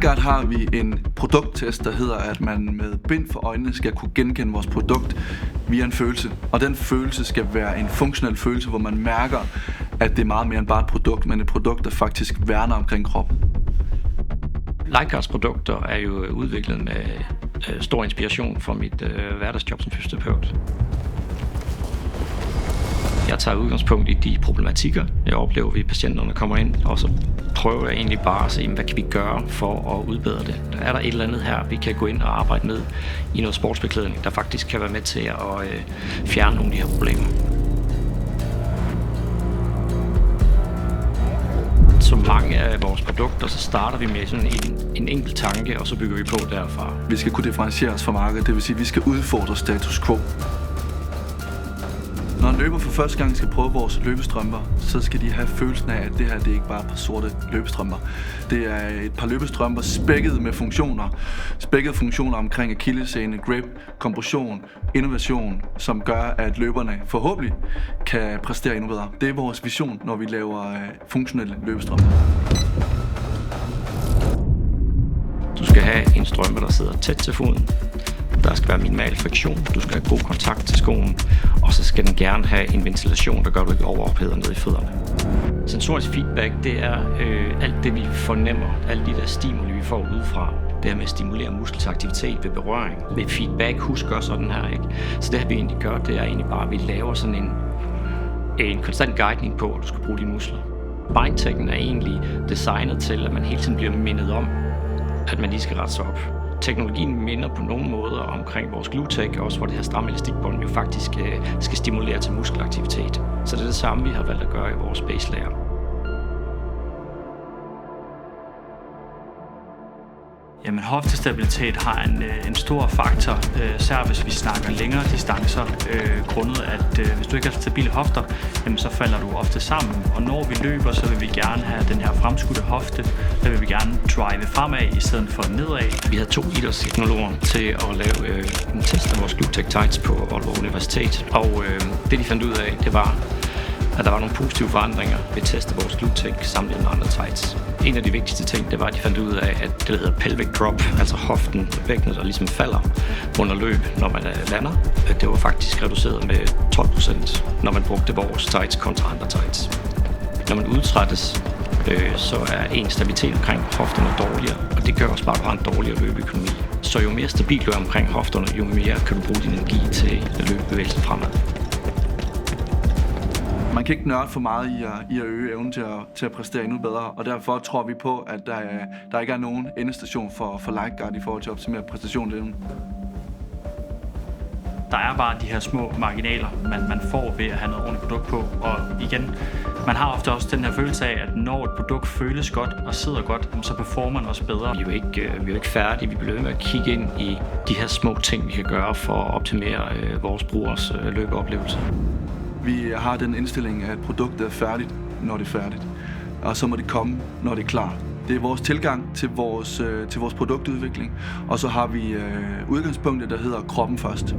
Lifeguard har vi en produkttest, der hedder, at man med bind for øjnene skal kunne genkende vores produkt via en følelse. Og den følelse skal være en funktionel følelse, hvor man mærker, at det er meget mere end bare et produkt, men et produkt, der faktisk værner omkring kroppen. Lifeguards produkter er jo udviklet med stor inspiration fra mit hverdagsjob som fysioterapeut. Jeg tager udgangspunkt i de problematikker, jeg oplever ved patienterne kommer ind, og så prøver jeg egentlig bare at se, hvad kan vi gøre for at udbedre det. Er der et eller andet her, vi kan gå ind og arbejde med i noget sportsbeklædning, der faktisk kan være med til at fjerne nogle af de her problemer. Så mange af vores produkter, så starter vi med sådan en enkelt tanke, og så bygger vi på derfra. Vi skal kunne differentiere os fra markedet, det vil sige, at vi skal udfordre status quo. Når en løber for første gang skal prøve vores løbestrømper, så skal de have følelsen af, at det her det er ikke bare et par sorte løbestrømper. Det er et par løbestrømper spækket med funktioner. Spækket funktioner omkring akillessene, grip, kompression, innovation, som gør, at løberne forhåbentlig kan præstere endnu bedre. Det er vores vision, når vi laver funktionelle løbestrømper. Du skal have en strømpe, der sidder tæt til foden. Der skal være minimal friktion, du skal have god kontakt til skoen, og så skal den gerne have en ventilation, der gør, at du ikke overopheder ned i fødderne. Sensorisk feedback, det er alt det, vi fornemmer, alle de der stimuli, vi får udefra. Det her med at stimulere muskelaktivitet ved berøring. Med feedback, husk også sådan her, ikke? Så det her, vi egentlig gør, det er egentlig bare, at vi laver sådan en konstant guidning på, at du skal bruge dine muskler. Bindtech'en er egentlig designet til, at man hele tiden bliver mindet om, at man lige skal rette sig op. Teknologien minder på nogle måder omkring vores GlueTech, også hvor det her stramme elastikbånd jo faktisk skal stimulere til muskelaktivitet. Så det er det samme, vi har valgt at gøre i vores baselayer. Jamen, hoftestabilitet har en stor faktor, især hvis vi snakker længere distancer, grundet at hvis du ikke har stabile hofter, jamen, så falder du ofte sammen. Og når vi løber, så vil vi gerne have den her fremskudte hofte, der vil vi gerne drive fremad i stedet for nedad. Vi havde 2 idrætsteknologer til at lave en test af vores GlueTech Tights på Aalborg Universitet, og det de fandt ud af, det var, at der var nogle positive forandringer ved at teste vores GlueTech sammenlignet med andre tights. En af de vigtigste ting, det var, at de fandt ud af, at det, der hedder pelvic drop, altså hoften, bækkenet, der ligesom falder under løb, når man lander, at det var faktisk reduceret med 12%, når man brugte vores tights kontra andre tights. Når man udtrættes, så er ens stabilitet omkring hofterne dårligere, og det gør også bare, at du har en dårligere løbeøkonomi. Så jo mere stabil du er omkring hofterne, jo mere kan du bruge din energi til at løbe bevægelsen fremad. Man kan ikke nørde for meget i at øge evnen til at præstere endnu bedre, og derfor tror vi på, at der ikke er nogen endestation for Lifeguard i forhold til at optimere præstationsevnen. Der er bare de her små marginaler, man får ved at have noget ordentligt produkt på, og igen, man har ofte også den her følelse af, at når et produkt føles godt og sidder godt, så performer man også bedre. Vi er jo ikke færdige, vi bliver med at kigge ind i de her små ting, vi kan gøre for at optimere vores brugers løbeoplevelse. Vi har den indstilling, at produktet er færdigt, når det er færdigt. Og så må det komme, når det er klar. Det er vores tilgang til vores produktudvikling. Og så har vi udgangspunktet, der hedder kroppen først.